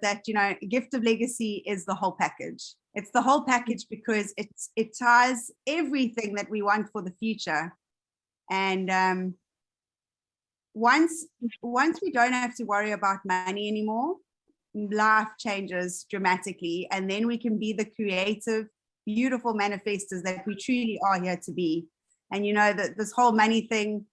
that, gift of legacy is the whole package. It's the whole package because it ties everything that we want for the future. And once we don't have to worry about money anymore, life changes dramatically, and then we can be the creative, beautiful manifestors that we truly are here to be. And that this whole money thing,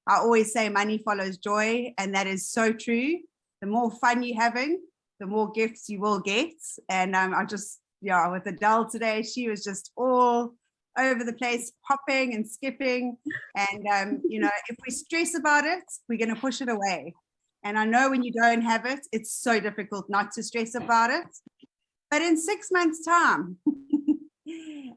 I always say money follows joy, and that is so true. The more fun you're having, the more gifts you will get. And I just, with Adele today, she was just all over the place, hopping and skipping. And, if we stress about it, we're going to push it away. And I know when you don't have it, it's so difficult not to stress about it. But in 6 months' time,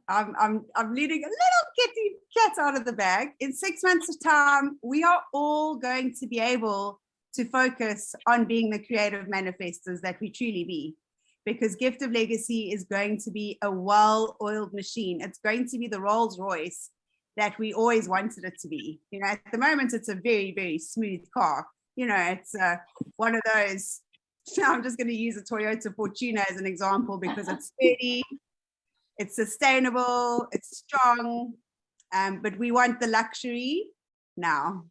I'm leading a little cat out of the bag. In 6 months' time, we are all going to be able to focus on being the creative manifestors that we truly be. Because Gift of Legacy is going to be a well-oiled machine. It's going to be the Rolls Royce that we always wanted it to be. At the moment, it's a very, very smooth car. It's one of those, I'm just going to use a Toyota Fortuner as an example because it's sturdy, it's sustainable, it's strong, but we want the luxury now.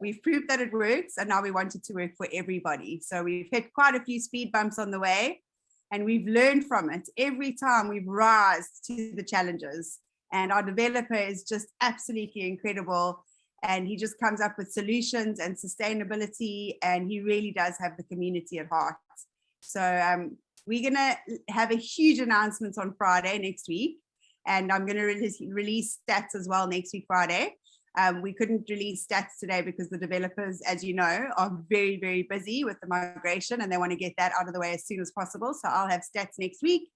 We've proved that it works, and now we want it to work for everybody. So we've hit quite a few speed bumps on the way, and we've learned from it. Every time we've risen to the challenges, and our developer is just absolutely incredible. And he just comes up with solutions and sustainability, and he really does have the community at heart. So we're going to have a huge announcement on Friday next week, and I'm going to release stats as well next week, Friday. We couldn't release stats today because the developers, as you know, are very, very busy with the migration, and they want to get that out of the way as soon as possible. So I'll have stats next week,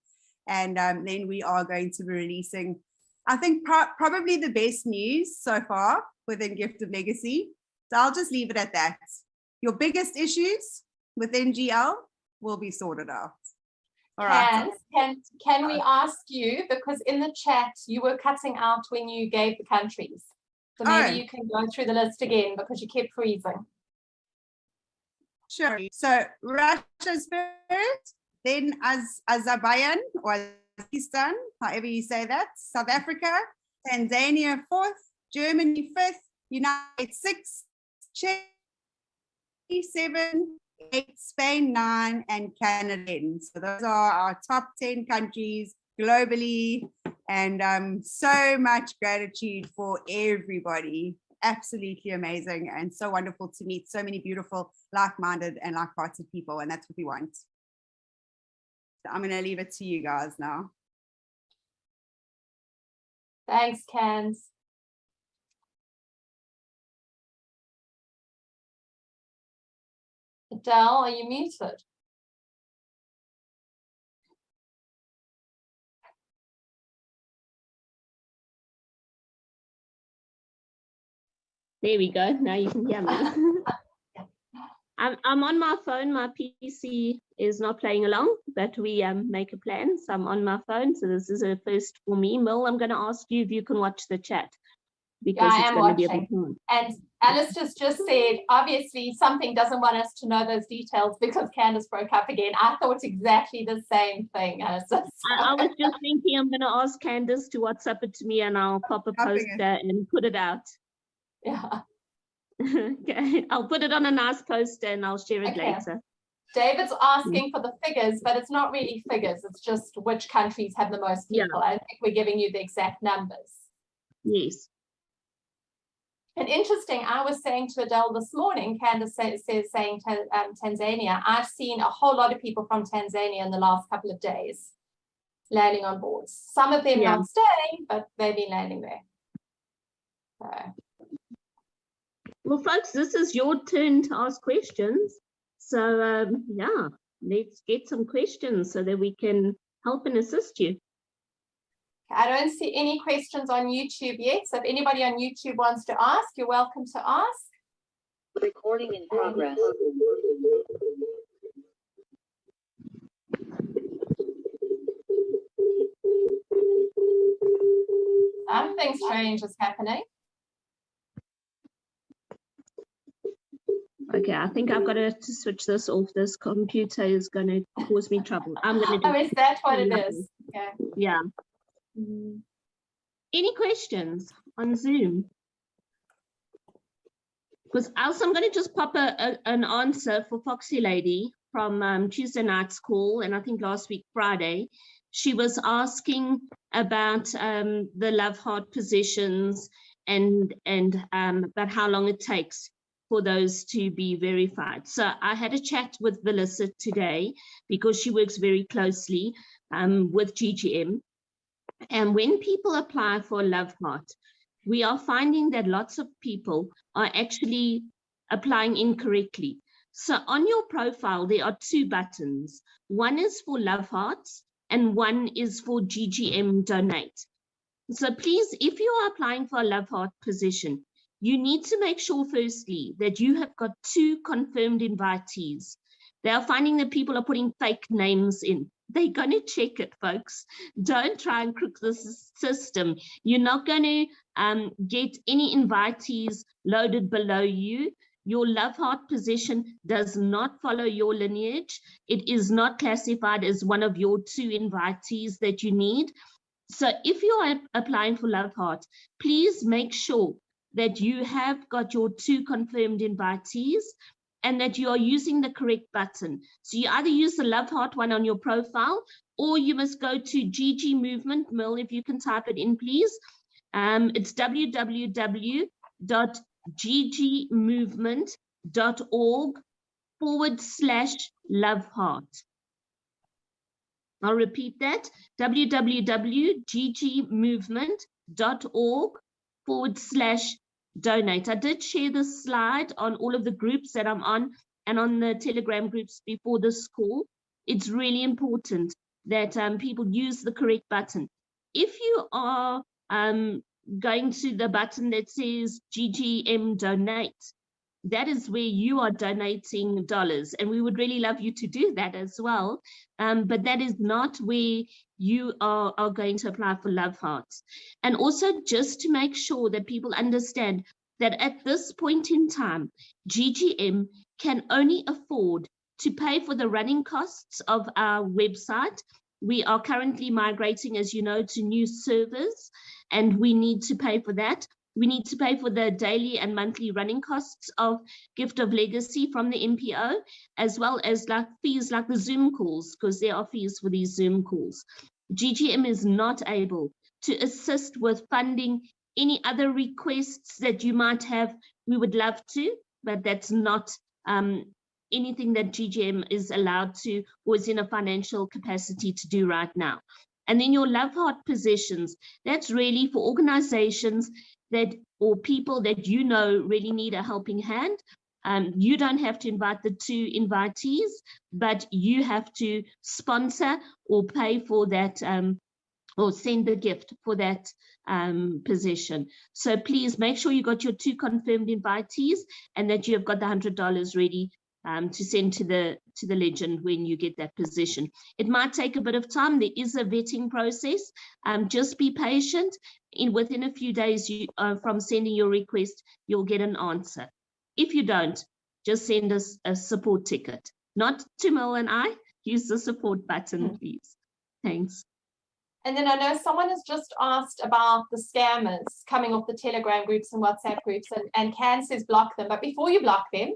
and then we are going to be releasing, I think, probably the best news so far within Gift of Legacy. So I'll just leave it at that. Your biggest issues with NGL will be sorted out. All right. Can we ask you, because in the chat you were cutting out when you gave the countries. So maybe you can go through the list again because you kept freezing. Sure. So Russia's first, then Azerbaijan or Pakistan, however you say that, South Africa, Tanzania fourth, Germany fifth, United sixth, Czech 7, 8, Spain 9, and Canada 10. So those are our top 10 countries globally, and so much gratitude for everybody. Absolutely amazing, and so wonderful to meet so many beautiful, like-minded and like-hearted people, and that's what we want. So I'm going to leave it to you guys now. Thanks, Candz. Adele, are you muted? There we go. Now you can hear me. I'm on my phone. My PC is not playing along, but we make a plan. So I'm on my phone. So this is a first for me. Merle, I'm going to ask you if you can watch the chat, because it's going to be a bit fun. And Alistair's just said, obviously, something doesn't want us to know those details because Candice broke up again. I thought exactly the same thing, Alistair. I was just thinking I'm going to ask Candice to WhatsApp it to me, and I'll pop a poster and put it out. Yeah. Okay, I'll put it on a nice poster and I'll share it later. David's asking for the figures, but it's not really figures. It's just which countries have the most people. I don't think we're giving you the exact numbers. Yes. And interesting, I was saying to Adele this morning, Candice saying Tanzania, I've seen a whole lot of people from Tanzania in the last couple of days landing on boards. Some of them not staying, but they've been landing there. So. Well, folks, this is your turn to ask questions. So, yeah, let's get some questions so that we can help and assist you. I don't see any questions on YouTube yet. So if anybody on YouTube wants to ask, you're welcome to ask. Recording in progress. Something strange is happening. Okay, I think I've got to switch this off. This computer is going to cause me trouble. I'm going to do is that what it is? Okay. Yeah. Any questions on Zoom? Because else I'm going to just pop an answer for Foxy Lady from Tuesday night's call, and I think last week, Friday. She was asking about the love heart positions and about how long it takes for those to be verified. So I had a chat with Valissa today because she works very closely with GGM. And when people apply for a love heart, we are finding that lots of people are actually applying incorrectly. So on your profile, there are two buttons. One is for love hearts and one is for GGM donate. So please, if you are applying for a love heart position, you need to make sure firstly that you have got two confirmed invitees. They are finding that people are putting fake names in. They're going to check it, folks. Don't try and crook the system. You're not going to get any invitees loaded below you. Your love heart position does not follow your lineage. It is not classified as one of your two invitees that you need. So if you are applying for love heart, please make sure that you have got your two confirmed invitees and that you are using the correct button. So you either use the love heart one on your profile, or you must go to GG Movement. Merle, if you can type it in, please. It's www.ggmovement.org/love heart. I'll repeat that, www.ggmovement.org/donate. I did share this slide on all of the groups that I'm on and on the Telegram groups before this call. It's really important that people use the correct button. If you are going to the button that says GGM donate, that is where you are donating dollars, and we would really love you to do that as well. But that is not where you are going to apply for love hearts. And also just to make sure that people understand that at this point in time, GGM can only afford to pay for the running costs of our website. We are currently migrating, as you know, to new servers, and we need to pay for that. We need to pay for the daily and monthly running costs of Gift of Legacy from the MPO, as well as like fees like the Zoom calls, because there are fees for these Zoom calls. GGM is not able to assist with funding any other requests that you might have. We would love to, but that's not anything that GGM is allowed to or is in a financial capacity to do right now. And then your love heart positions, that's really for organizations that or people that you know really need a helping hand. You don't have to invite the two invitees, but you have to sponsor or pay for that or send the gift for that position. So please make sure you got your two confirmed invitees and that you have got the $100 ready to send to the legend when you get that position. It might take a bit of time. There is a vetting process. Just be patient. Within a few days from sending your request, you'll get an answer. If you don't, just send us a support ticket. Not to Merle and I. Use the support button, please. Thanks. And then I know someone has just asked about the scammers coming off the Telegram groups and WhatsApp groups, and Candz says block them. But before you block them,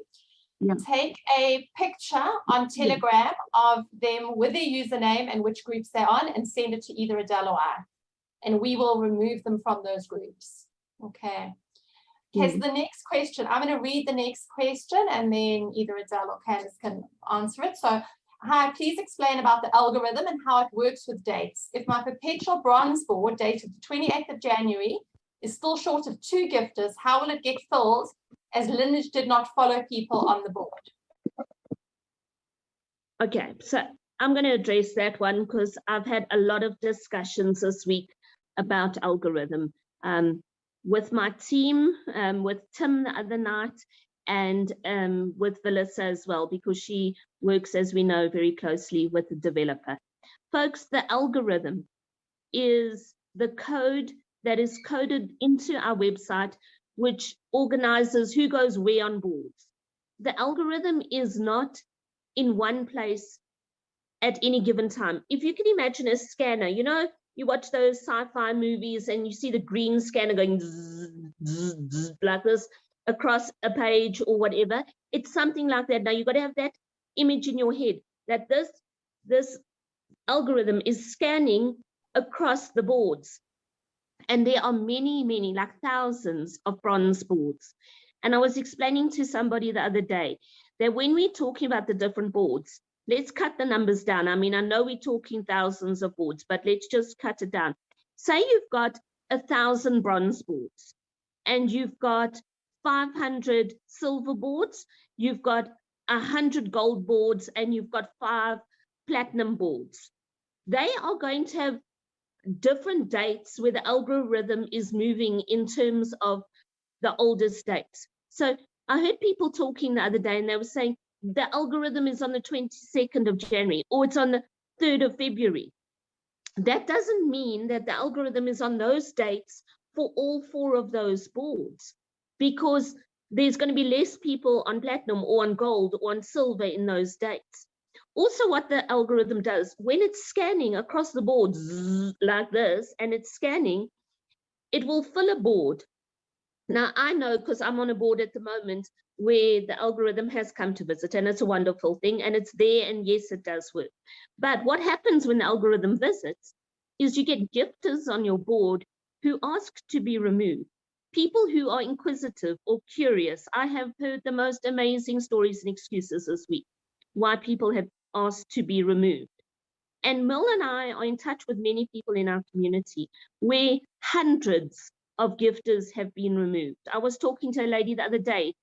take a picture on Telegram of them with their username and which groups they're on and send it to either Adele or I, and we will remove them from those groups. Okay. Okay, so the next question, I'm going to read the next question and then either Adele or Candice can answer it. So, hi, please explain about the algorithm and how it works with dates. If my perpetual bronze board dated the 28th of January is still short of 2 gifters, how will it get filled as lineage did not follow people on the board? Okay, so I'm going to address that one because I've had a lot of discussions this week about algorithm with my team, with Tim the other night, and with Valissa as well, because she works, as we know, very closely with the developer. Folks, the algorithm is the code that is coded into our website, which organizes who goes where on boards. the algorithm is not in one place at any given time. If you can imagine a scanner, you know, you watch those sci-fi movies and you see the green scanner going zzz, zzz, zzz, like this across a page or whatever. It's something like that. Now you've got to have that image in your head that this algorithm is scanning across the boards. And there are many, many, like thousands of bronze boards. And I was explaining to somebody the other day that when we're talking about the different boards, let's cut the numbers down. I mean, I know we're talking thousands of boards, but let's just cut it down. Say you've got 1,000 bronze boards and you've got 500 silver boards, you've got 100 gold boards, and you've got 5 platinum boards. They are going to have different dates where the algorithm is moving in terms of the oldest dates. So I heard people talking the other day and they were saying the algorithm is on the 22nd of January or it's on the 3rd of February. That doesn't mean that the algorithm is on those dates for all 4 of those boards, because there's going to be less people on platinum or on gold or on silver in those dates. Also, what the algorithm does, when it's scanning across the board like this, and it's scanning, it will fill a board. Now, I know because I'm on a board at the moment where the algorithm has come to visit, and it's a wonderful thing, and it's there, and yes, it does work. But what happens when the algorithm visits is you get gifters on your board who ask to be removed. People who are inquisitive or curious. I have heard the most amazing stories and excuses this week why people have asked to be removed. And Merle and I are in touch with many people in our community where hundreds of gifters have been removed. I was talking to a lady the other day.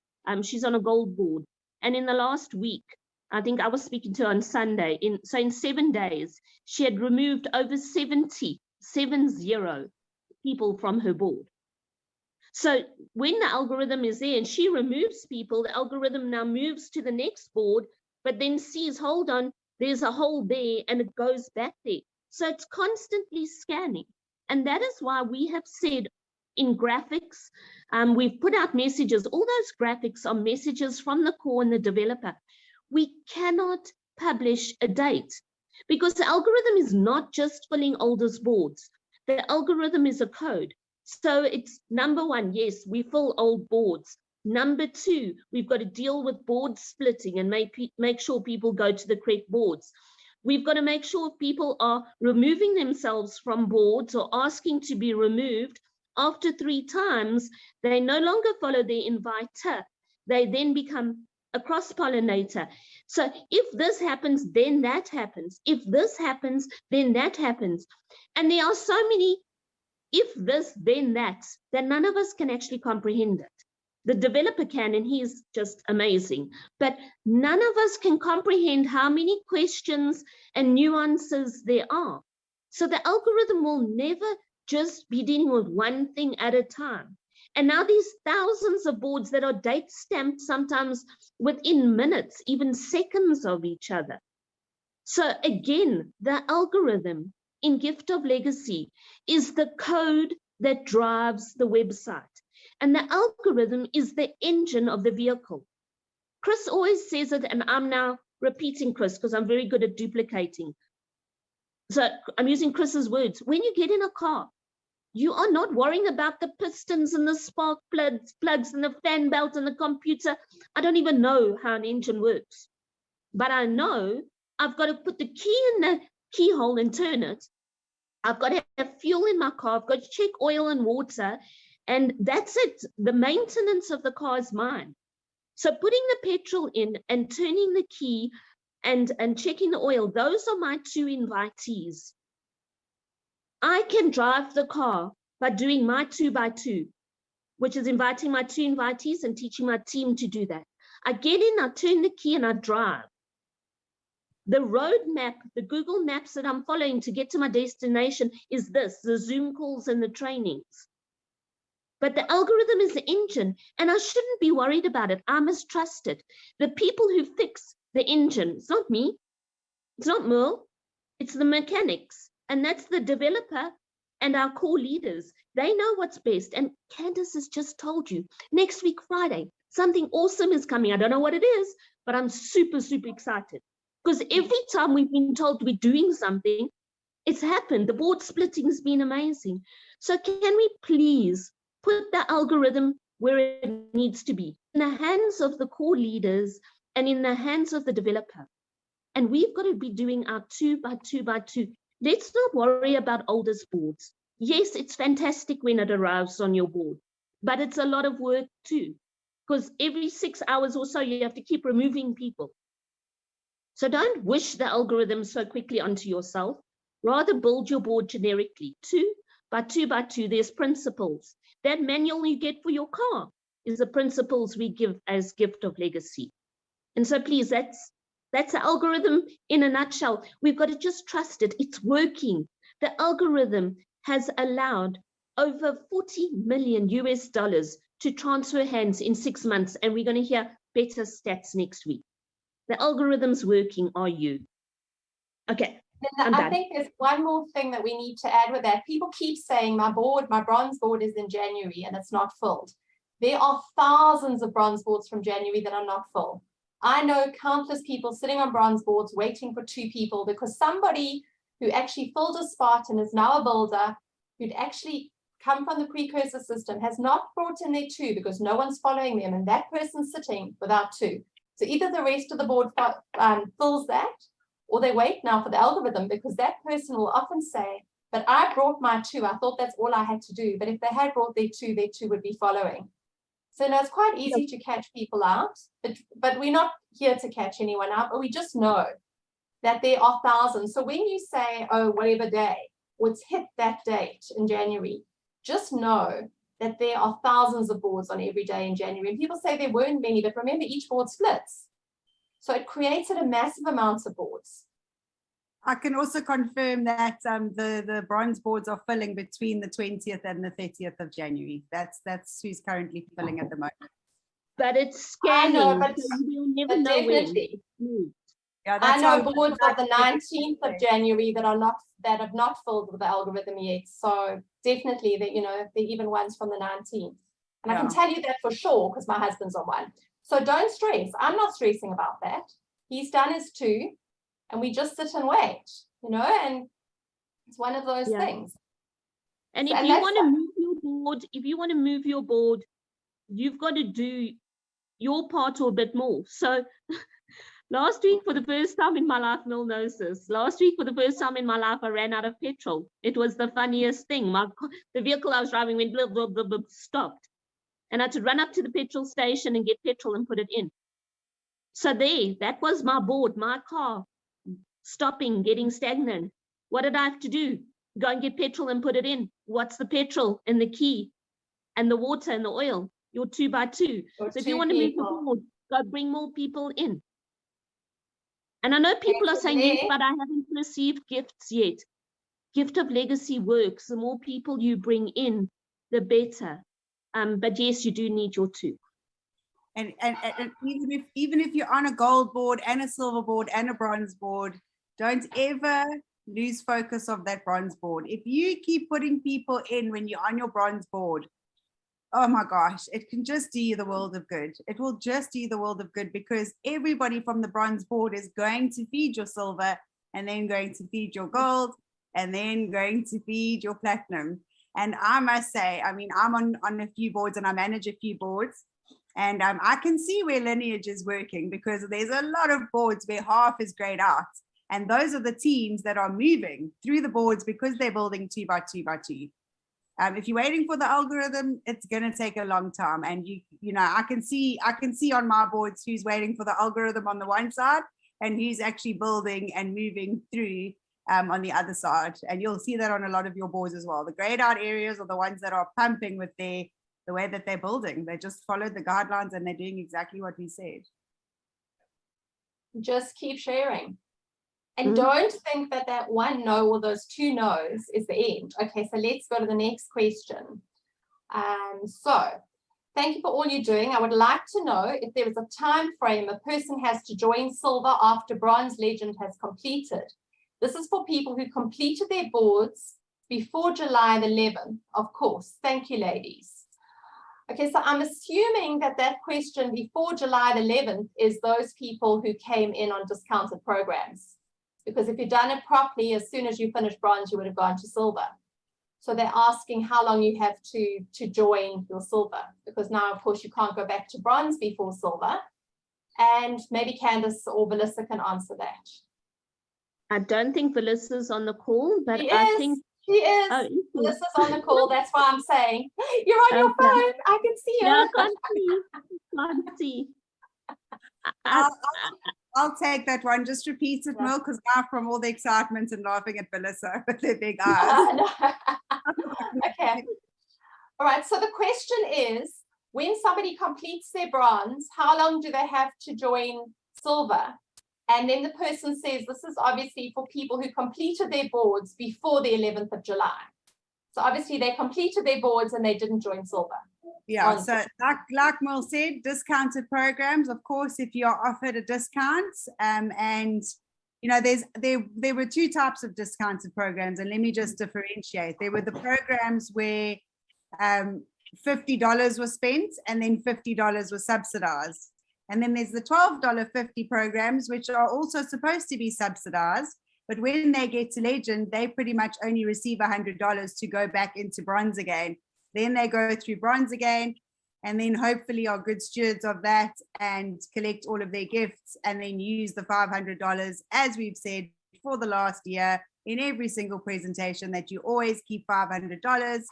She's on a gold board. And in the last week, I think I was speaking to her on Sunday. In 7 days, she had removed over 70 people from her board. So when the algorithm is there and she removes people, the algorithm now moves to the next board, but then sees, hold on, there's a hole there, and it goes back there. So it's constantly scanning. And that is why we have said in graphics, we've put out messages. All those graphics are messages from the core and the developer. We cannot publish a date because the algorithm is not just filling oldest boards. The algorithm is a code. So it's number 1, yes, we fill old boards. Number 2, we've got to deal with board splitting and make sure people go to the correct boards. We've got to make sure if people are removing themselves from boards or asking to be removed, after 3 times, they no longer follow their inviter. They then become a cross-pollinator. So if this happens, then that happens. If this happens, then that happens. And there are so many if this, then that none of us can actually comprehend it. The developer can, and he's just amazing. But none of us can comprehend how many questions and nuances there are. So the algorithm will never just be dealing with one thing at a time. And now these thousands of boards that are date stamped sometimes within minutes, even seconds of each other. So again, the algorithm in Gift of Legacy is the code that drives the website. And the algorithm is the engine of the vehicle. Chris always says it, and I'm now repeating Chris because I'm very good at duplicating. So I'm using Chris's words. When you get in a car, you are not worrying about the pistons and the spark plugs and the fan belt and the computer. I don't even know how an engine works. But I know I've got to put the key in the keyhole and turn it. I've got to have fuel in my car. I've got to check oil and water. And that's it. The maintenance of the car is mine. So putting the petrol in and turning the key and checking the oil, those are my 2 invitees. I can drive the car by doing my 2x2, which is inviting my 2 invitees and teaching my team to do that. I get in, I turn the key, and I drive. The road map, the Google Maps that I'm following to get to my destination is this, the Zoom calls and the trainings. But the algorithm is the engine, and I shouldn't be worried about it. I must trust it. The people who fix the engine, it's not me, it's not Merle, it's the mechanics, and that's the developer and our core leaders. They know what's best, and Candice has just told you, next week, Friday, Something awesome is coming. I don't know what it is, but I'm super, super excited. Because every time we've been told we're doing something, it's happened. The board splitting has been amazing. So can we please put the algorithm where it needs to be, in the hands of the core leaders and in the hands of the developer? And we've got to be doing our 2x2x2. Let's not worry about oldest boards. Yes, it's fantastic when it arrives on your board, but it's a lot of work too, because every 6 hours or so, you have to keep removing people. So don't wish the algorithm so quickly onto yourself. Rather build your board generically. 2x2x2, there's principles. That manual you get for your car is the principles we give as gift of legacy. And so please, that's the algorithm in a nutshell. We've got to just trust it. It's working. The algorithm has allowed over $40 million to transfer hands in 6 months. And we're going to hear better stats next week. The algorithm's working, are you? Okay. I think there's one more thing that we need to add with that. People keep saying my bronze board is in January and it's not filled. There are thousands of bronze boards from January that are not full. I know countless people sitting on bronze boards waiting for 2 people because somebody who actually filled a spot and is now a builder, who'd actually come from the precursor system, has not brought in their 2 because no one's following them, and that person's sitting without 2. So either the rest of the board fills that, or they wait now for the algorithm, because that person will often say, but I brought my 2, I thought that's all I had to do. But if they had brought their 2 would be following. So no, it's quite easy to catch people out, but we're not here to catch anyone out, but we just know that there are thousands. So when you say, oh, whatever day, or it's hit that date in January, just know that there are thousands of boards on every day in January. And people say there weren't many, but remember, each board splits. So it created a massive amount of boards. I can also confirm that the bronze boards are filling between the 20th and the 30th of January. That's who's currently filling at the moment. But it's scanning. I know, but we'll never know definitely. when. Yeah, I know boards of the 19th of January that have not filled with the algorithm yet. So definitely that, you know, they're even ones from the 19th. And I can tell you that for sure because my husband's on one. So don't stress. I'm not stressing about that. He's done his 2. And we just sit and wait, you know, and it's one of those things. And if you want to move your board, you've got to do your part or a bit more. So last week, for the first time in my life, Merle knows this. Last week, for the first time in my life, I ran out of petrol. It was the funniest thing. The vehicle I was driving went blah, blah, blah, blah, stopped. And I had to run up to the petrol station and get petrol and put it in. So that was my board, my car. Stopping, getting stagnant. What did I have to do? Go and get petrol and put it in. What's the petrol and the key and the water and the oil? Your 2x2. So if you want to move the board, go bring more people in. And I know people are saying, yes, but I haven't received gifts yet. Gift of legacy works. The more people you bring in, the better. But yes, you do need your 2. And even if you're on a gold board and a silver board and a bronze board, don't ever lose focus of that bronze board. If you keep putting people in when you're on your bronze board, oh my gosh, it can just do you the world of good. It will just do you the world of good because everybody from the bronze board is going to feed your silver and then going to feed your gold and then going to feed your platinum. And I must say, I mean, I'm on a few boards and I manage a few boards. And I can see where lineage is working because there's a lot of boards where half is grayed out. And those are the teams that are moving through the boards because they're building 2x2x2. If you're waiting for the algorithm, it's going to take a long time. And you know, I can see on my boards who's waiting for the algorithm on the one side and who's actually building and moving through on the other side. And you'll see that on a lot of your boards as well. The grayed out areas are the ones that are pumping with the way that they're building. They just followed the guidelines and they're doing exactly what we said. Just keep sharing. And don't think that one no or those 2 no's is the end. Okay, so let's go to the next question. So thank you for all you're doing. I would like to know if there is a time frame a person has to join silver after bronze legend has completed. This is for people who completed their boards before July the 11th, of course. Thank you, ladies. Okay, so I'm assuming that that question before July the 11th is those people who came in on discounted programs. Because if you've done it properly, as soon as you finish bronze, you would have gone to silver. So they're asking how long you have to join your silver, because now, of course, you can't go back to bronze before silver. And maybe Candice or Valissa can answer that. I don't think Valissa's on the call, but She I is. think She is. oh, Melissa's on the call. That's why I'm saying you're on your Okay. phone. I can see you. no, I can't see. Can't see. I'll take that one. Just repeat it, Yeah. Merle, because now from all the excitement and laughing at Valissa with their big eyes. No. Okay. All right. So the question is, when somebody completes their bronze, how long do they have to join silver? And then the person says, this is obviously for people who completed their boards before the 11th of July. So obviously they completed their boards and they didn't join silver. Yeah, so like Merle said, discounted programs, of course, if you're offered a discount, and you know, there were two types of discounted programs, and let me just differentiate. There were the programs where $50 was spent and then $50 was subsidized. And then there's the $12.50 programs, which are also supposed to be subsidized, but when they get to legend, they pretty much only receive $100 to go back into bronze again. Then they go through bronze again, and then hopefully are good stewards of that and collect all of their gifts, and then use the $500, as we've said for the last year in every single presentation, that you always keep $500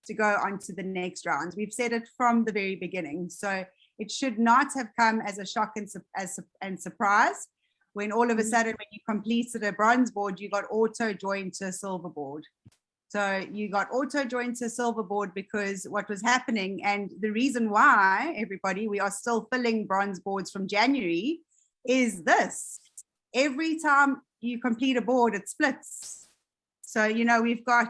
to go on to the next round. We've said it from the very beginning. So it should not have come as a shock and surprise when all of a sudden, when you completed a bronze board, you got auto joined to a silver board. So you got auto joined to a silver board because what was happening, and the reason why, everybody, we are still filling bronze boards from January, is this. Every time you complete a board, it splits. So, you know, we've got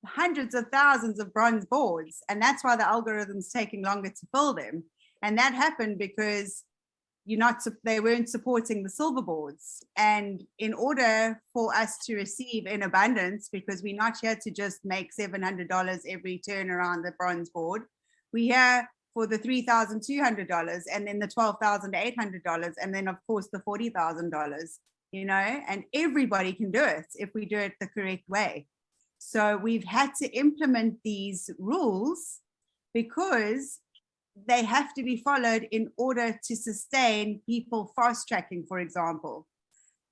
hundreds of thousands of bronze boards, and that's why the algorithm's taking longer to fill them. And that happened because they weren't supporting the silver boards. And in order for us to receive in abundance, because we're not here to just make $700 every turn around the bronze board, we're here for the $3,200 and then the $12,800 and then of course the $40,000, you know, and everybody can do it if we do it the correct way. So we've had to implement these rules because they have to be followed in order to sustain people fast tracking, for example,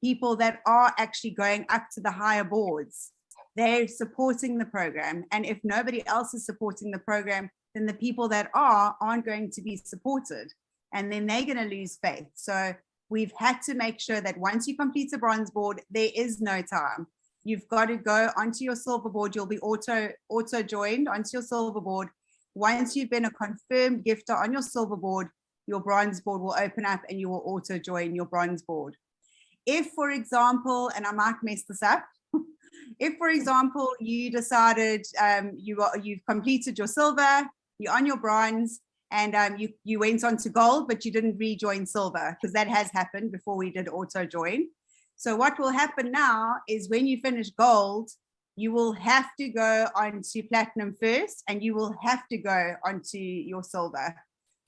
people that are actually going up to the higher boards. They're supporting the program. And if nobody else is supporting the program, then the people that aren't going to be supported. And then they're going to lose faith. So we've had to make sure that once you complete a bronze board, there is no time. You've got to go onto your silver board. You'll be auto joined onto your silver board. Once you've been a confirmed gifter on your silver board, your bronze board will open up and you will auto join your bronze board. If, for example, and I might mess this up, if, for example, you decided you've completed your silver, you're on your bronze, and you went on to gold, but you didn't rejoin silver, because that has happened before we did auto join. So what will happen now is when you finish gold, you will have to go on to platinum first, and you will have to go onto your silver.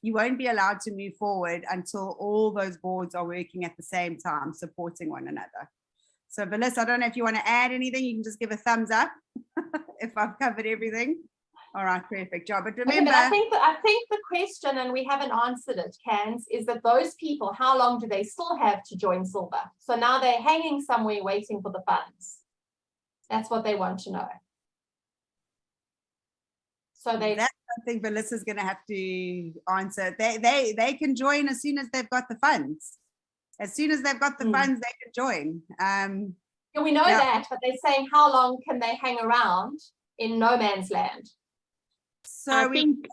You won't be allowed to move forward until all those boards are working at the same time, supporting one another. So Valissa, I don't know if you want to add anything. You can just give a thumbs up if I've covered everything. All right, perfect job. But remember, okay, but I think the question, and we haven't answered it, Candz, is that those people, how long do they still have to join silver? So now they're hanging somewhere waiting for the funds. That's what they want to know. So that's something Valissa's going to have to answer. They can join as soon as they've got the funds. As soon as they've got the funds, they can join. Yeah, we know that, but they're saying how long can they hang around in no man's land? So I think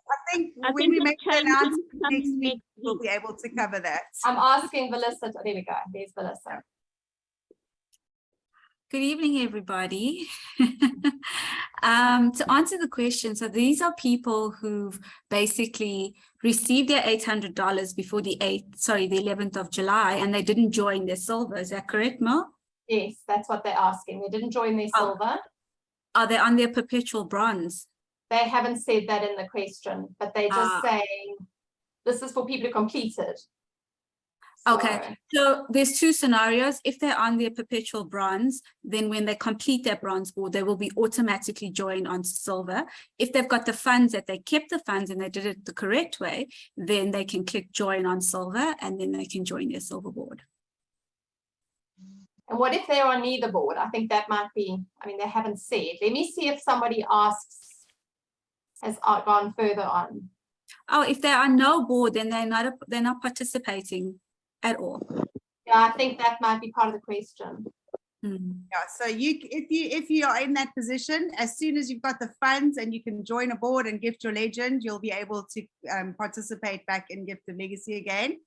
when we make the announcement next week, we'll be able to cover that. I'm asking Valissa. There we go. There's Valissa. Good evening, everybody. To answer the question, so these are people who've basically received their $800 before the 11th of July, and they didn't join their silver. Is that correct, Merle? Yes, that's what they're asking. They didn't join their silver. Are they on their perpetual bronze? They haven't said that in the question, but they're just saying this is for people who completed. Okay, so there's two scenarios. If they're on their perpetual bronze, then when they complete their bronze board, they will be automatically joined onto silver. If they've got the funds, that they kept the funds and they did it the correct way, then they can click join on silver and then they can join their silver board. And what if they're on neither board? I think that might be, I mean, they haven't said. Let me see if somebody asks, has gone further on. Oh, if they're on no board, then they're not participating at all. Yeah, I think that might be part of the question. Yeah, so if you are in that position, as soon as you've got the funds and you can join a board and gift your legend, you'll be able to participate back in Gift of Legacy again.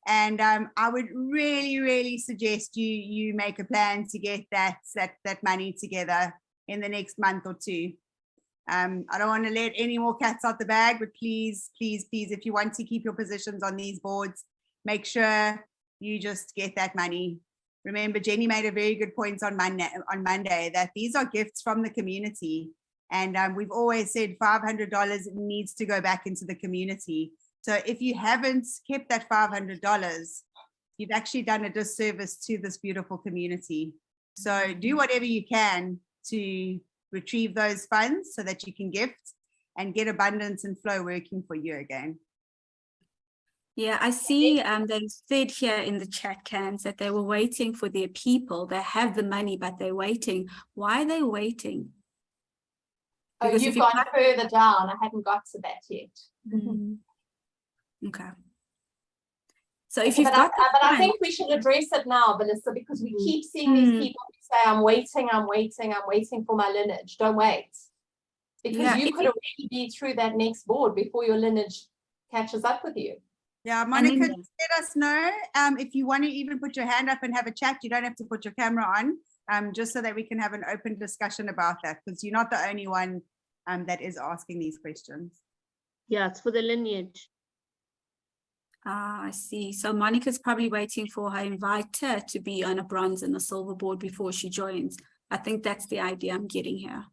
And I would really suggest you make a plan to get that money together in the next month or two. I don't want to let any more cats out the bag, but please, if you want to keep your positions on these boards, make sure you just get that money. Remember, Jenny made a very good point on Monday that these are gifts from the community. And we've always said $500 needs to go back into the community. So if you haven't kept that $500, you've actually done a disservice to this beautiful community. So do whatever you can to retrieve those funds so that you can gift and get abundance and flow working for you again. Yeah, I see they said here in the chat, Candz, that they were waiting for their people. They have the money, but they're waiting. Why are they waiting? Because you've gone further down. I hadn't got to that yet. Okay. So if you've got but I think we should address it now, Valissa, because we keep seeing these people who say, I'm waiting for my lineage. Don't wait. Because you could already be through that next board before your lineage catches up with you. Yeah, Monica, let us know if you want to even put your hand up and have a chat. You don't have to put your camera on, just so that we can have an open discussion about that, because you're not the only one that is asking these questions. Yeah, it's for the lineage. I see. So Monica's probably waiting for her inviter to be on a bronze and a silver board before she joins. I think that's the idea I'm getting here.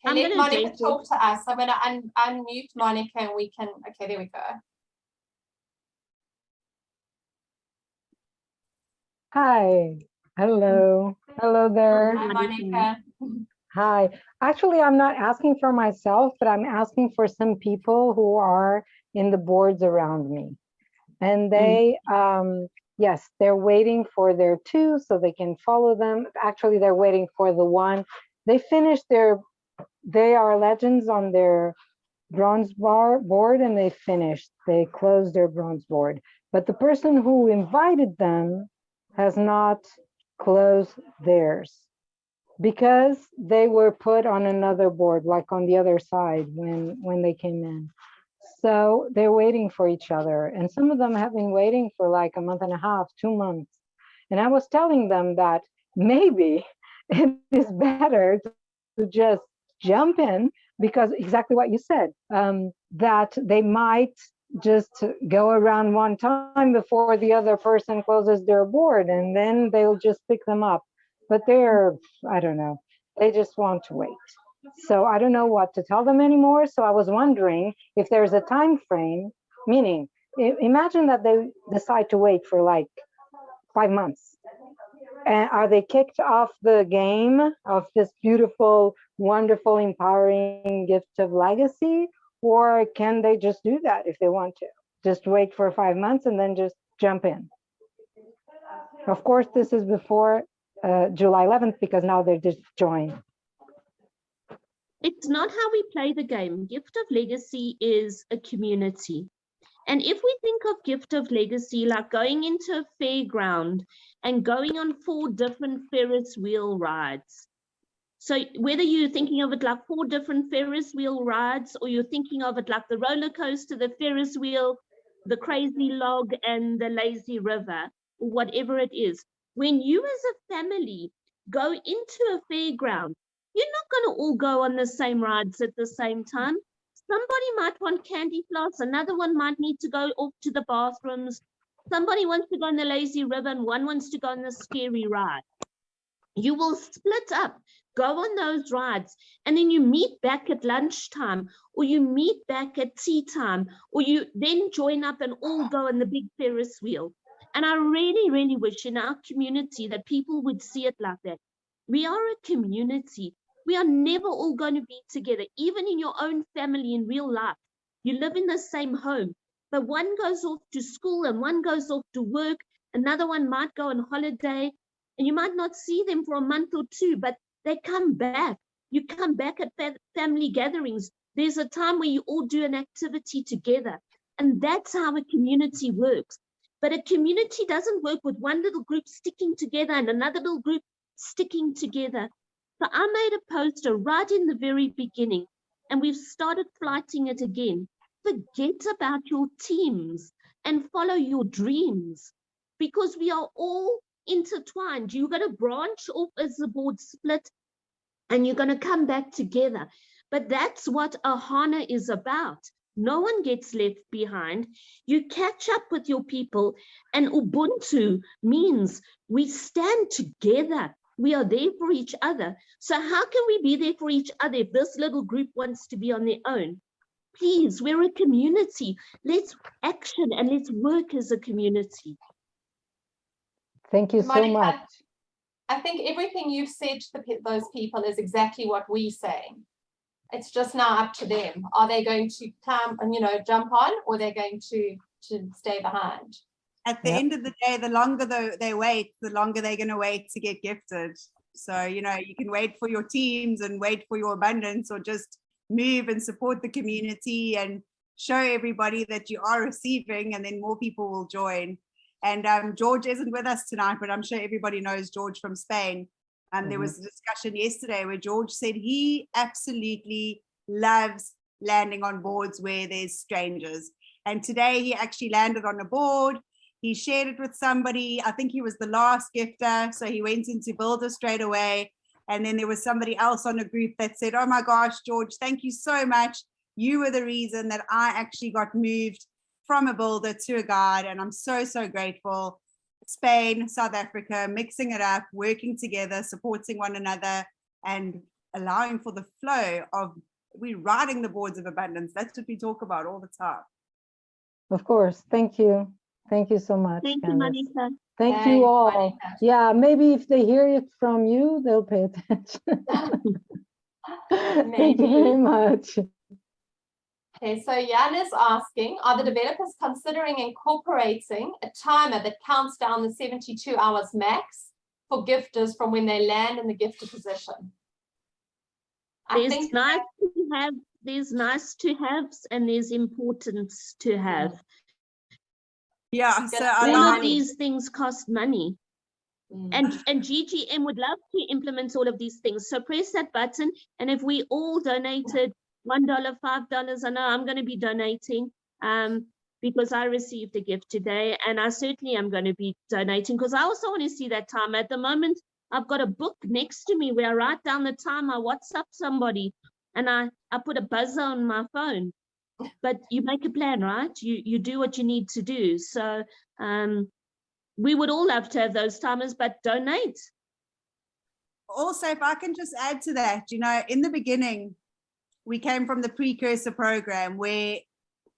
Let Monica talk to us. I'm going to unmute Monica and we can, okay, there we go. Hi, hello there. Hi, Monica. Hi, actually, I'm not asking for myself, but I'm asking for some people who are in the boards around me. And they, yes, they're waiting for their two so they can follow them. Actually, they're waiting for the one. They finished they are legends on their bronze board and they finished. They closed their bronze board. But the person who invited them has not closed theirs because they were put on another board, like on the other side when they came in. So they're waiting for each other. And some of them have been waiting for like a month and a half, 2 months. And I was telling them that maybe it is better to just jump in, because exactly what you said, that they might just go around one time before the other person closes their board, and then they'll just pick them up. But I don't know, they just want to wait. So I don't know what to tell them anymore. So I was wondering if there's a time frame, meaning imagine that they decide to wait for like 5 months. And are they kicked off the game of this beautiful, wonderful, empowering gift of legacy? Or can they just do that if they want to? Just wait for 5 months and then just jump in. Of course, this is before July 11th, because now they're just joined. It's not how we play the game. Gift of Legacy is a community. And if we think of Gift of Legacy like going into a fairground and going on 4 different Ferris wheel rides. So whether you're thinking of it like 4 different Ferris wheel rides, or you're thinking of it like the roller coaster, the Ferris wheel, the crazy log, and the lazy river, or whatever it is, when you as a family go into a fairground, you're not going to all go on the same rides at the same time. Somebody might want candy floss, another one might need to go off to the bathrooms. Somebody wants to go on the lazy river and one wants to go on the scary ride. You will split up, go on those rides, and then you meet back at lunchtime, or you meet back at tea time, or you then join up and all go on the big Ferris wheel. And I really, really wish in our community that people would see it like that. We are a community. We are never all going to be together, even in your own family in real life. You live in the same home, but one goes off to school and one goes off to work. Another one might go on holiday, and you might not see them for a month or two, but they come back. You come back at family gatherings. There's a time where you all do an activity together, and that's how a community works. But a community doesn't work with one little group sticking together and another little group sticking together. So I made a poster right in the very beginning, and we've started flighting it again. Forget about your teams and follow your dreams, because we are all intertwined. You're going to branch off as the board split, and you're going to come back together. But that's what Ohana is about. No one gets left behind. You catch up with your people, and Ubuntu means we stand together. We are there for each other. So how can we be there for each other if this little group wants to be on their own? Please, we're a community. Let's action and let's work as a community. Thank you so Monica, much. I think everything you've said to those people is exactly what we're saying. It's just now up to them. Are they going to come and, jump on, or they're going to stay behind? At the end of the day, the longer they wait, the longer they're going to wait to get gifted. So, you can wait for your teams and wait for your abundance, or just move and support the community and show everybody that you are receiving, and then more people will join. And George isn't with us tonight, but I'm sure everybody knows George from Spain. And there was a discussion yesterday where George said he absolutely loves landing on boards where there's strangers. And today he actually landed on a board. He shared it with somebody. I think he was the last gifter. So he went into Builder straight away. And then there was somebody else on a group that said, oh my gosh, George, thank you so much. You were the reason that I actually got moved from a builder to a guide. And I'm so, so grateful. Spain, South Africa, mixing it up, working together, supporting one another, and allowing for the flow of we're riding the boards of abundance. That's what we talk about all the time. Of course. Thank you. Thank you so much. Thank Candice. you, Monica. Thank you all. Monica. Yeah, maybe if they hear it from you, they'll pay attention. Thank you very much. Okay, so Jan is asking, are the developers considering incorporating a timer that counts down the 72 hours max for gifters from when they land in the gifter position? There's nice to haves and there's importance to have. Yeah, so all of these things cost money. And GGM would love to implement all of these things. So press that button, and if we all donated $1, $5, I know I'm going to be donating because I received a gift today, and I certainly am going to be donating because I also want to see that time. At the moment, I've got a book next to me where I write down the time, I WhatsApp somebody, and I put a buzzer on my phone. But you make a plan, right? You do what you need to do. So we would all love to have those timers, but donate. Also, if I can just add to that, in the beginning, we came from the precursor program where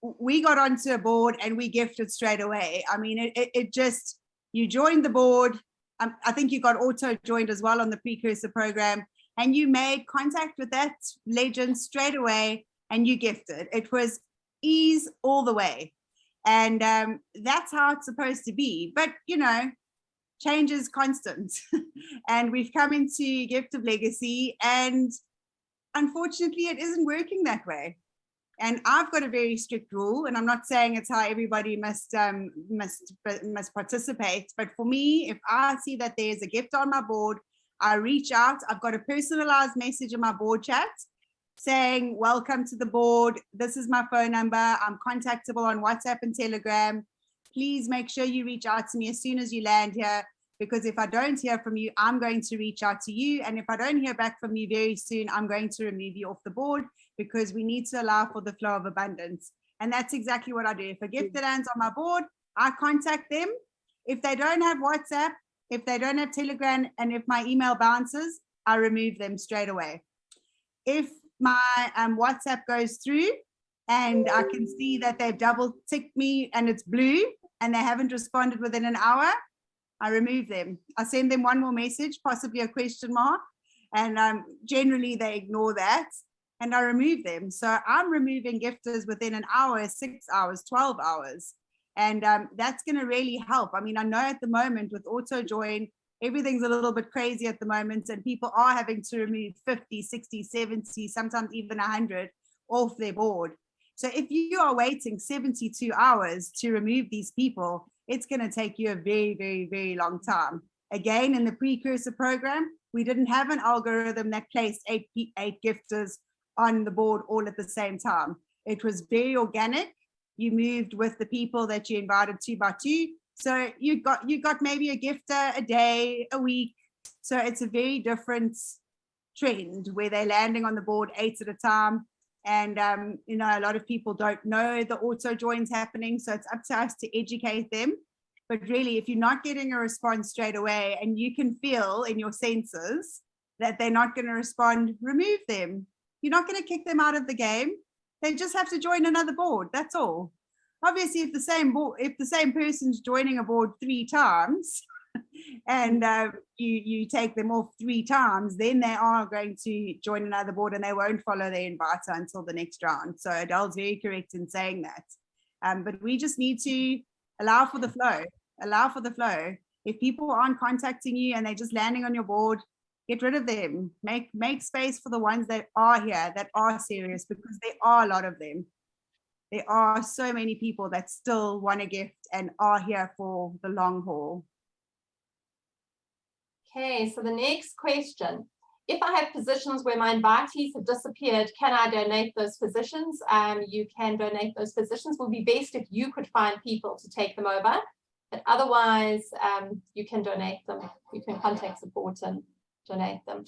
we got onto a board and we gifted straight away. I mean, it just, you joined the board. I think you got auto joined as well on the precursor program, and you made contact with that legend straight away and you gifted. It was ease all the way. And that's how it's supposed to be. But, change is constant. And we've come into Gift of Legacy, and unfortunately, it isn't working that way. And I've got a very strict rule, and I'm not saying it's how everybody must participate. But for me, if I see that there's a gift on my board, I reach out. I've got a personalized message in my board chat saying, welcome to the board. This is my phone number. I'm contactable on WhatsApp and Telegram. Please make sure you reach out to me as soon as you land here, because if I don't hear from you, I'm going to reach out to you. And if I don't hear back from you very soon, I'm going to remove you off the board, because we need to allow for the flow of abundance. And that's exactly what I do. If a gifted lands on my board, I contact them. If they don't have WhatsApp, If they don't have Telegram and if my email bounces, I remove them straight away. If my WhatsApp goes through and I can see that they've double ticked me and it's blue and they haven't responded within an hour, I remove them. I send them one more message, possibly a question mark, and generally they ignore that and I remove them. So I'm removing gifters within an hour, 6 hours, 12 hours. And that's going to really help. I mean, I know at the moment with auto join, everything's a little bit crazy at the moment and people are having to remove 50, 60, 70, sometimes even 100 off their board. So if you are waiting 72 hours to remove these people, it's going to take you a very, very, very long time. Again, in the precursor program, we didn't have an algorithm that placed eight gifters on the board all at the same time. It was very organic. You moved with the people that you invited 2 by 2. So you got maybe a gifter a day, a week. So it's a very different trend where they're landing on the board 8 at a time. And, you know, a lot of people don't know the auto joins happening. So it's up to us to educate them. But really, if you're not getting a response straight away and you can feel in your senses that they're not going to respond, remove them. You're not going to kick them out of the game. They just have to join another board. That's all. Obviously, if the same person's joining a board 3 times and you take them off 3 times, then they are going to join another board and they won't follow the inviter until the next round. So Adele's very correct in saying that. But we just need to allow for the flow. Allow for the flow. If people aren't contacting you and they're just landing on your board, get rid of them. Make space for the ones that are here, that are serious, because there are a lot of them. There are so many people that still want a gift and are here for the long haul. Okay, so the next question. If I have positions where my invitees have disappeared, can I donate those positions? You can donate those positions. It would be best if you could find people to take them over. But otherwise, you can donate them. You can contact support and donate them.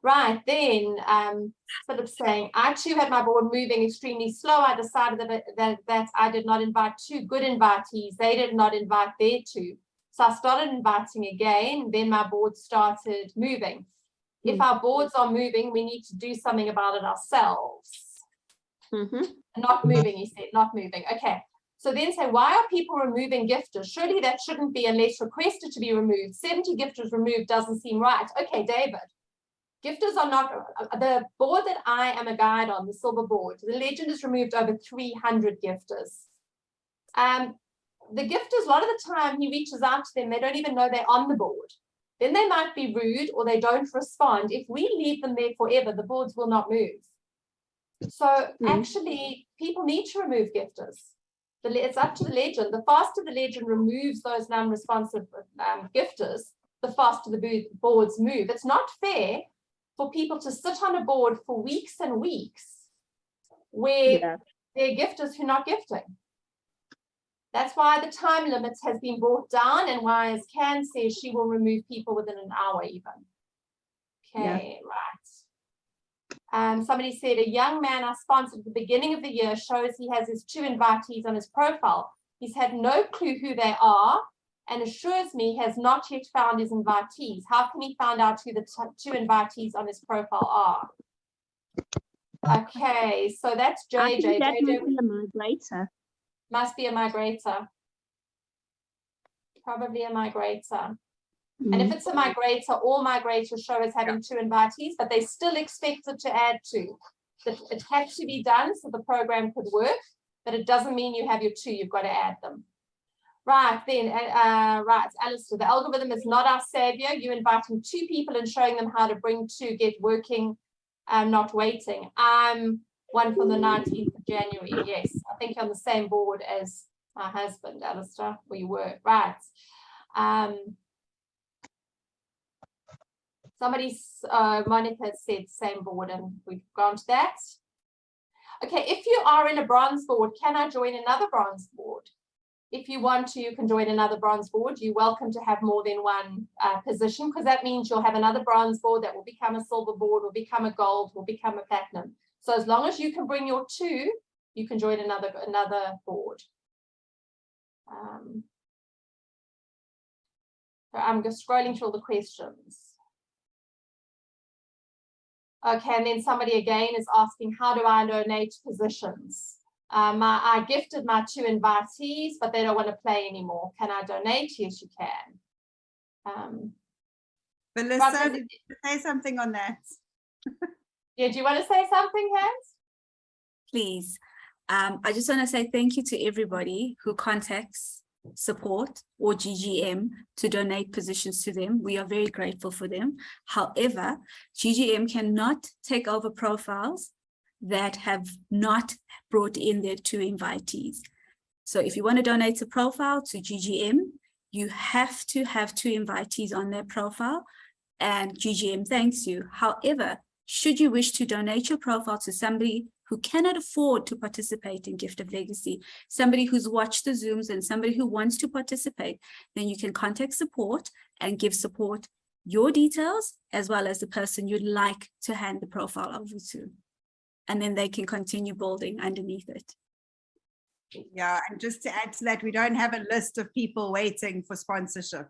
Right, then Philip's saying, I too had my board moving extremely slow. I decided that I did not invite 2 good invitees. They did not invite their 2. So I started inviting again. Then my board started moving. If our boards are moving, we need to do something about it ourselves. Not moving, he said, not moving. Okay. So then say, why are people removing gifters? Surely that shouldn't be unless requested to be removed. 70 gifters removed doesn't seem right. Okay, David. Gifters are not, the board that I am a guide on, the silver board, the legend has removed over 300 gifters. The gifters, a lot of the time he reaches out to them, they don't even know they're on the board. Then they might be rude or they don't respond. If we leave them there forever, the boards will not move. So actually, people need to remove gifters. It's up to the legend. The faster the legend removes those non-responsive gifters, the faster the boards move. It's not fair for people to sit on a board for weeks and weeks where they're gifters who are not gifting. That's why the time limits has been brought down and why, as Candz says, she will remove people within an hour even. Okay, right. Somebody said a young man I sponsored at the beginning of the year shows he has his 2 invitees on his profile. He's had no clue who they are and assures me he has not yet found his invitees. How can he find out who the 2 invitees on his profile are? Okay, so that's JJ. I think that JJ must be a migrator. Must be a migrator. Probably a migrator. And if it's a migrator, all migrators show as having 2 invitees, but they still expected to add 2. It had to be done so the program could work, but it doesn't mean you have your 2, you've got to add them. Right, then, right, Alistair, the algorithm is not our savior. You're inviting 2 people and showing them how to bring 2 get working, not waiting. I'm one from the 19th of January, yes. I think you're on the same board as my husband, Alistair, where you were, right. Monica said same board and we've gone to that. Okay, if you are in a bronze board, can I join another bronze board? If you want to, you can join another bronze board. You're welcome to have more than one position, because that means you'll have another bronze board that will become a silver board, will become a gold, will become a platinum. So as long as you can bring your 2, you can join another board. So I'm just scrolling through all the questions. Okay, and then somebody again is asking, how do I donate positions? I gifted my 2 invitees, but they don't want to play anymore. Can I donate? Yes, you can. Valissa, did you say something on that? Yeah, do you want to say something, Candz? Please. I just want to say thank you to everybody who contacts support or GGM to donate positions to them. We are very grateful for them. However, GGM cannot take over profiles that have not brought in their 2 invitees. So if you want to donate a profile to GGM, you have to have 2 invitees on their profile, and GGM thanks you. However, should you wish to donate your profile to somebody who cannot afford to participate in Gift of Legacy, somebody who's watched the Zooms and somebody who wants to participate, then you can contact support and give support your details as well as the person you'd like to hand the profile over to. And then they can continue building underneath it. Yeah, and just to add to that, we don't have a list of people waiting for sponsorship.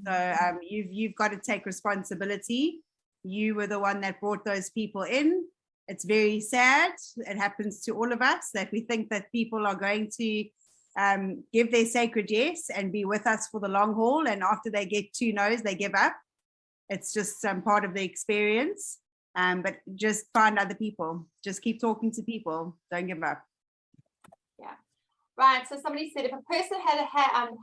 So you've got to take responsibility. You were the one that brought those people in. It's very sad. It happens to all of us that we think that people are going to give their sacred yes and be with us for the long haul. And after they get 2 no's, they give up. It's just part of the experience. But just find other people. Just keep talking to people. Don't give up. Yeah. Right. So somebody said, if a person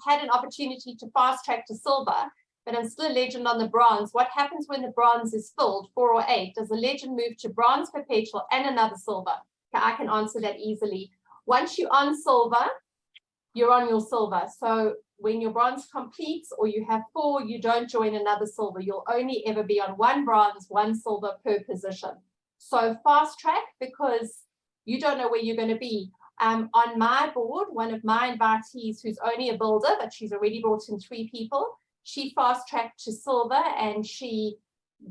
had an opportunity to fast track to silver, but I'm still a legend on the bronze, what happens when the bronze is filled, 4 or 8? Does the legend move to bronze, perpetual, and another silver? Okay, I can answer that easily. Once you're on silver, you're on your silver. So when your bronze completes or you have 4, you don't join another silver. You'll only ever be on 1 bronze, 1 silver per position. So fast track, because you don't know where you're going to be. On my board, one of my invitees who's only a builder, but she's already brought in 3 people, she fast tracked to silver and she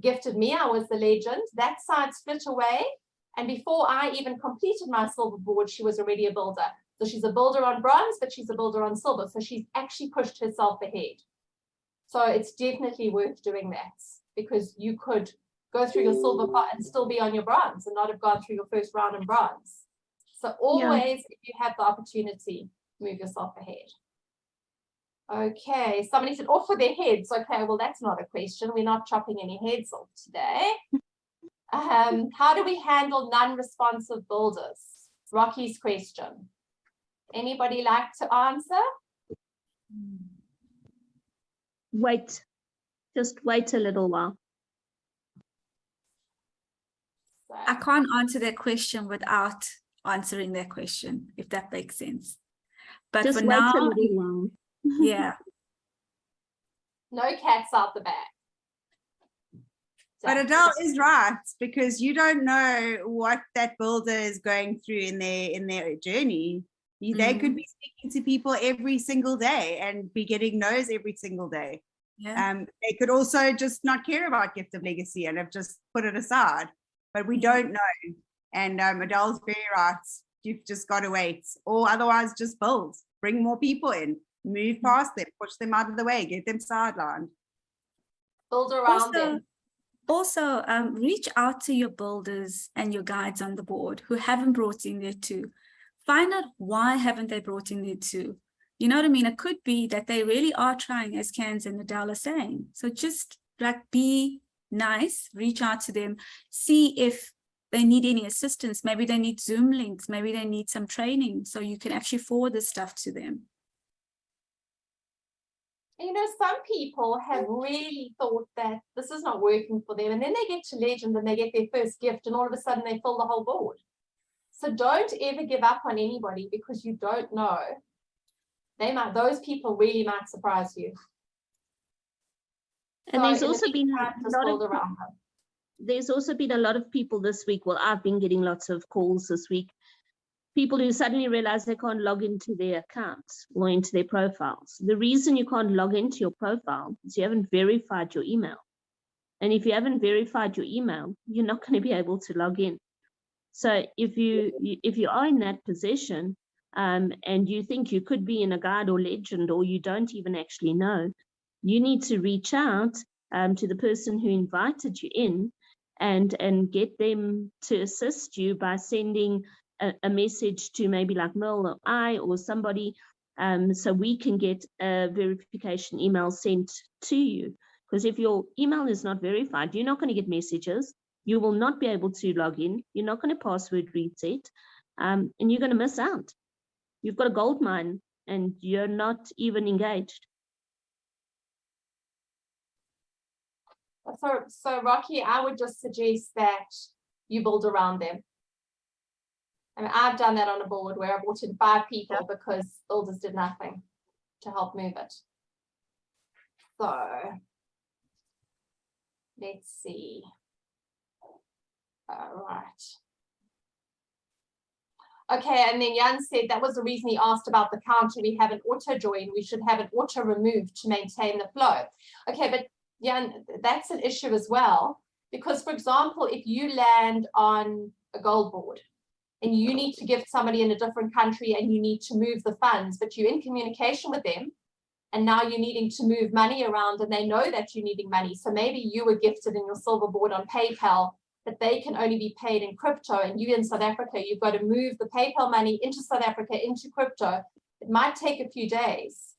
gifted me. I was the legend. That side split away. And before I even completed my silver board, she was already a builder. So she's a builder on bronze, but she's a builder on silver. So she's actually pushed herself ahead. So it's definitely worth doing that, because you could go through your silver part and still be on your bronze and not have gone through your first round in bronze. So always, if you have the opportunity, move yourself ahead. Okay, somebody said off with their heads. Okay, well, that's not a question. We're not chopping any heads off today. How do we handle non-responsive builders? Rocky's question. Anybody like to answer? Wait, just wait a little while. So, I can't answer that question without answering that question, if that makes sense. But Just for wait now, a little while. yeah. no cats out the bag. But Adele is right, because you don't know what that builder is going through in their journey. They could be speaking to people every single day and be getting no's every single day. Yeah. They could also just not care about Gift of Legacy and have just put it aside. But we don't know. And Adele's very right. You've just got to wait, or otherwise just build, bring more people in, move past them, push them out of the way, get them sidelined. Build around them. Also, reach out to your builders and your guides on the board who haven't brought in their 2. Find out why haven't they brought in their 2. You know what I mean? It could be that they really are trying, as Candz and Adele are saying. So just like be nice, reach out to them, see if they need any assistance. Maybe they need Zoom links, maybe they need some training, so you can actually forward this stuff to them. You know, some people have really thought that this is not working for them, and then they get to legend and they get their first gift and all of a sudden they fill the whole board. So don't ever give up on anybody, because you don't know. Those people really might surprise you. And So there's in the also been meantime, a just lot build of around them. there's also been a lot of people this week. Well, I've been getting lots of calls this week. People who suddenly realize they can't log into their accounts or into their profiles. The reason you can't log into your profile is you haven't verified your email. And if you haven't verified your email, you're not going to be able to log in. So if you are in that position and you think you could be in a guide or legend, or you don't even actually know, you need to reach out to the person who invited you in and get them to assist you by sending a message to maybe like Merle or I or somebody, so we can get a verification email sent to you. Because if your email is not verified, you're not going to get messages. You will not be able to log in. You're not going to password reset, and you're going to miss out. You've got a gold mine and you're not even engaged. So Rocky, I would just suggest that you build around them. I mean, I've done that on a board where I brought in 5 people because builders did nothing to help move it. So let's see. All right. Okay, and then Jan said that was the reason he asked about the counter. We have an auto join. We should have an auto remove to maintain the flow. Okay, but Jan, that's an issue as well, because for example, if you land on a gold board and you need to gift somebody in a different country and you need to move the funds, but you're in communication with them and now you're needing to move money around and they know that you're needing money. So maybe you were gifted in your silver board on PayPal, but they can only be paid in crypto, and you in South Africa, you've got to move the PayPal money into South Africa, into crypto. It might take a few days.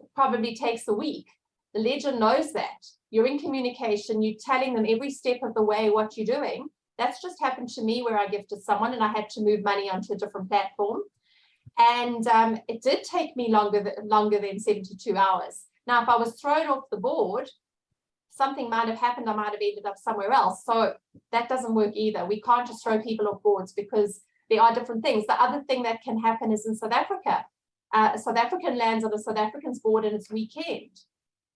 It probably takes a week. The ledger knows that. You're in communication, you're telling them every step of the way what you're doing. That's just happened to me where I gifted someone and I had to move money onto a different platform. And it did take me longer than 72 hours. Now, if I was thrown off the board, something might have happened, I might have ended up somewhere else. So that doesn't work either. We can't just throw people off boards because there are different things. The other thing that can happen is in South Africa, a South African lands on a South African's board and it's weekend.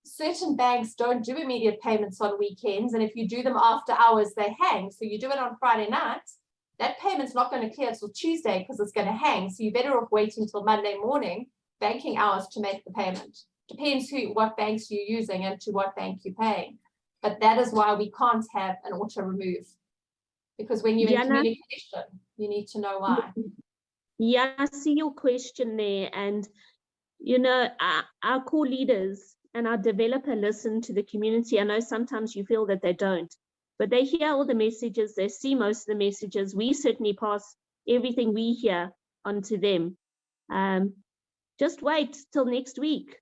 Certain banks don't do immediate payments on weekends, and if you do them after hours, they hang. So you do it on Friday night, that payment's not going to clear until Tuesday because it's going to hang. So you're better off waiting until Monday morning, banking hours to make the payment. Depends what banks you're using and to what bank you're paying. But that is why we can't have an auto remove, because when you're in communication, you need to know why. Yeah, I see your question there. And, you know, our core leaders and our developer listen to the community. I know sometimes you feel that they don't, but they hear all the messages. They see most of the messages. We certainly pass everything we hear onto them. Just wait till next week.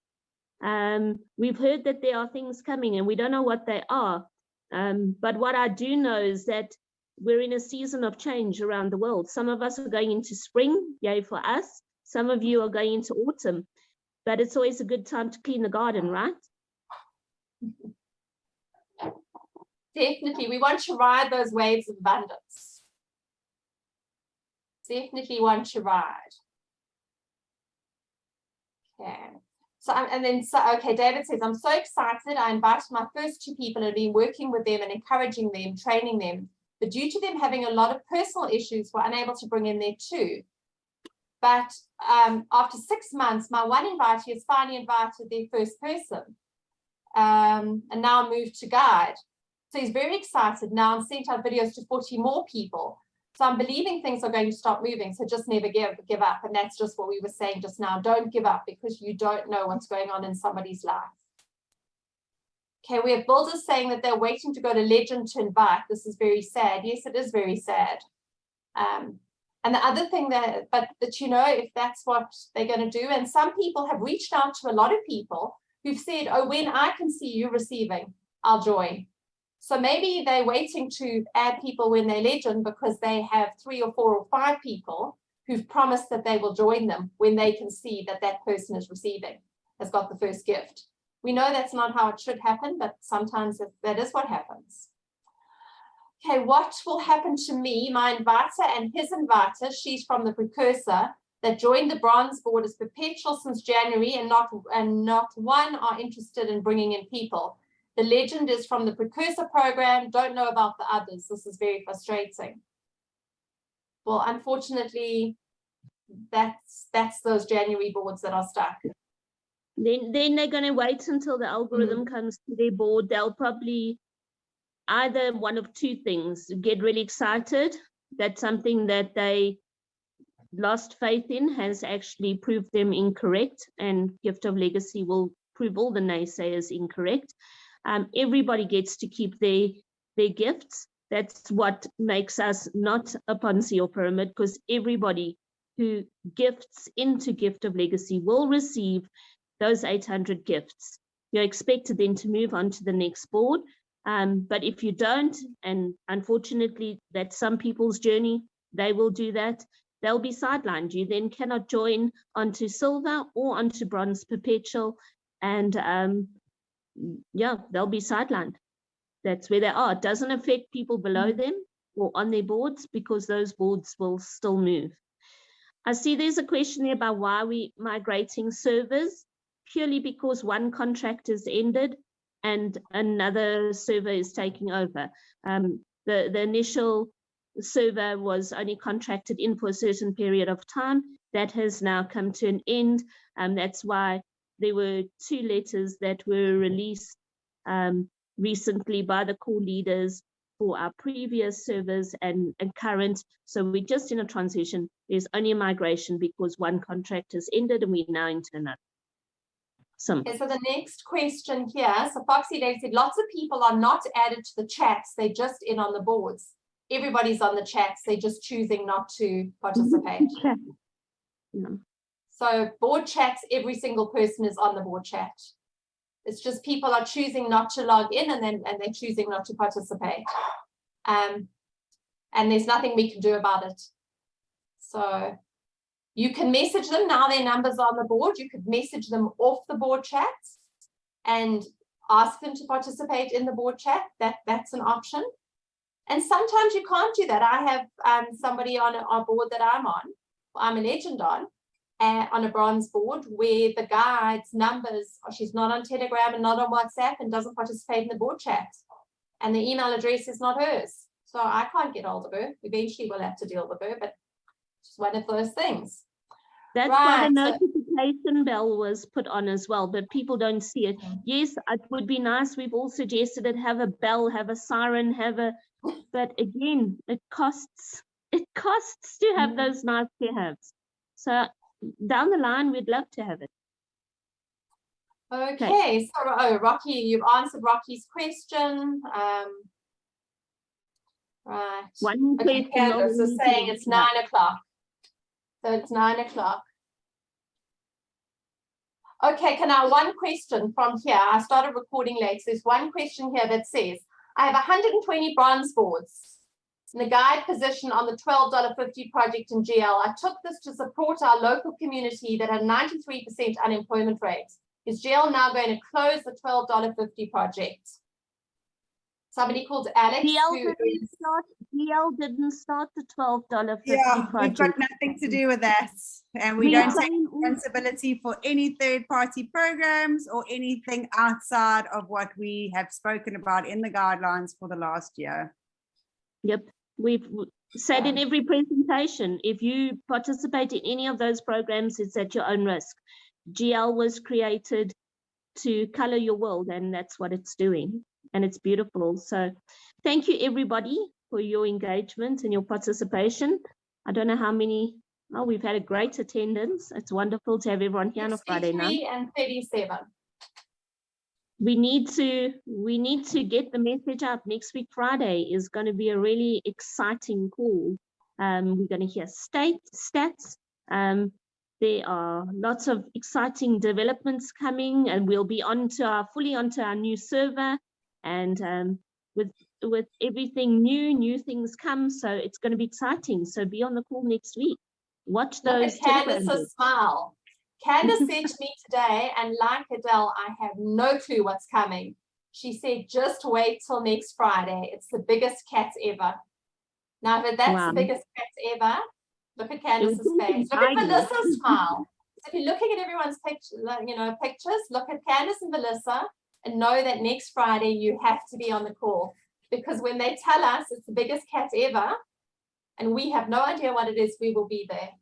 We've heard that there are things coming and we don't know what they are. But what I do know is that we're in a season of change around the world. Some of us are going into spring, yay for us. Some of you are going into autumn, but it's always a good time to clean the garden, right? Definitely, we want to ride those waves of abundance. Definitely want to ride. Okay. So, okay, David says, I'm so excited. I invited my first 2 people and have been working with them and encouraging them, training them. But due to them having a lot of personal issues, we're unable to bring in their 2. But after 6 months, my one invitee has finally invited their first person and now moved to guide. So he's very excited now and sent out videos to 40 more people. So I'm believing things are going to start moving. So just never give up. And that's just what we were saying just now. Don't give up because you don't know what's going on in somebody's life. Okay, we have builders saying that they're waiting to go to Legend to invite. This is very sad. Yes, it is very sad. And the other thing but you know, if that's what they're going to do, and some people have reached out to a lot of people who've said, oh, when I can see you receiving, I'll join. So maybe they're waiting to add people when they're Legend because they have 3 or 4 or 5 people who've promised that they will join them when they can see that that person is receiving, has got the first gift. We know that's not how it should happen, but sometimes that is what happens. Okay, what will happen to me, my inviter and his inviter, she's from the precursor, that joined the bronze board is perpetual since January and not one are interested in bringing in people. The Legend is from the precursor program, don't know about the others. This is very frustrating. Well, unfortunately, that's those January boards that are stuck. Then they're going to wait until the algorithm comes to their board. They'll probably either one of 2 things, get really excited that something that they lost faith in has actually proved them incorrect, and Gift of Legacy will prove all the naysayers incorrect. Everybody gets to keep their gifts. That's what makes us not a Ponzi or pyramid, because everybody who gifts into Gift of Legacy will receive those 800 gifts. You're expected then to move on to the next board. But if you don't, and unfortunately that's some people's journey, they will do that, they'll be sidelined. You then cannot join onto silver or onto bronze perpetual, and yeah, they'll be sidelined. That's where they are. It doesn't affect people below them or on their boards, because those boards will still move. I see there's a question here about why we migrating servers. Purely because one contract is ended and another server is taking over. The initial server was only contracted in for a certain period of time. That has now come to an end. That's why there were 2 letters that were released recently by the core leaders for our previous servers and current. So we're just in a transition. There's only a migration because one contract has ended and we're now into another. Okay, so the next question here, so Foxy Lady said, lots of people are not added to the chats, they're just in on the boards. Everybody's on the chats, they're just choosing not to participate. So board chats, every single person is on the board chat. It's just people are choosing not to log in and they're choosing not to participate. And there's nothing we can do about it. So you can message them, now their numbers are on the board. You could message them off the board chats and ask them to participate in the board chat. That's an option. And sometimes you can't do that. I have somebody on our board that I'm a legend on a bronze board, where the guide's numbers, she's not on Telegram and not on WhatsApp and doesn't participate in the board chat. And the email address is not hers. So I can't get hold of her. Eventually we'll have to deal with her, but it's one of those things. That's why the notification bell was put on as well, but people don't see it. Yes, it would be nice. We've all suggested it, have a bell, have a siren, but again, it costs to have those nice to haves. So down the line, we'd love to have it. Okay, so Rocky, you've answered Rocky's question. Right. One question. Candice is saying it's 9 o'clock. So it's 9 o'clock. Okay, one question from here. I started recording late. So there's one question here that says, I have 120 bronze boards in the guide position on the $12.50 project in GL. I took this to support our local community that had 93% unemployment rate. Is GL now going to close the $12.50 project? Somebody called Alex. GL didn't start the $12.50 project. We've got nothing to do with that. And we don't take responsibility for any third-party programs or anything outside of what we have spoken about in the guidelines for the last year. Yep. We've said in every presentation, if you participate in any of those programs, it's at your own risk. GL was created to color your world, and that's what it's doing. And it's beautiful. So thank you, everybody, for your engagement and your participation. I don't know how many. Oh, we've had a great attendance. It's wonderful to have everyone here on a Friday night. 37. We need to get the message out. Next week, Friday, is going to be a really exciting call. We're going to hear stats. There are lots of exciting developments coming, and we'll be fully onto our new server. And with everything new things come, so it's going to be exciting. So be on the call next week. Watch those. Look at Candice's smile. Candice said to me today, and like Adele, I have no clue what's coming. She said, just wait till next Friday. It's the biggest cats ever. Now, if that's the biggest cats ever, look at Candice's face. Look at Valissa's smile. So if you're looking at everyone's pictures, look at Candice and Valissa, and know that next Friday you have to be on the call, because when they tell us it's the biggest cat ever and we have no idea what it is, we will be there.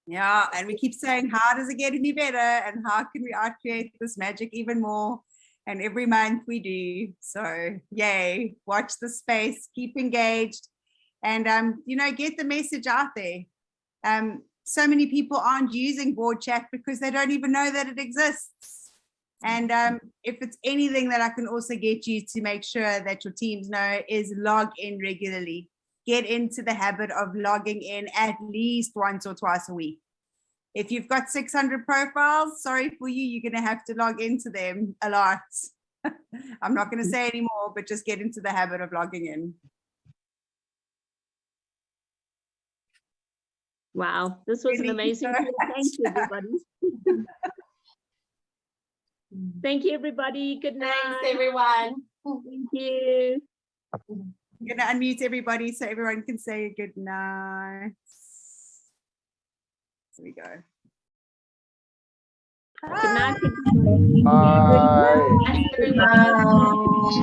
Yeah, and we keep saying, how does it get any better, and how can we create this magic even more? And every month we do. So yay, watch the space, keep engaged, and get the message out there. so many people aren't using board chat because they don't even know that it exists. And if it's anything that I can also get you to make sure that your teams know is log in regularly. Get into the habit of logging in at least once or twice a week. If you've got 600 profiles, sorry for you, you're going to have to log into them a lot. I'm not going to say anymore, but just get into the habit of logging in. Wow, this was an amazing call. Thank you, everybody. Thank you, everybody. Good night. Thanks, everyone. Thank you. I'm going to unmute everybody so everyone can say good night. Here we go. Good night, everybody. Bye. Thanks, everyone.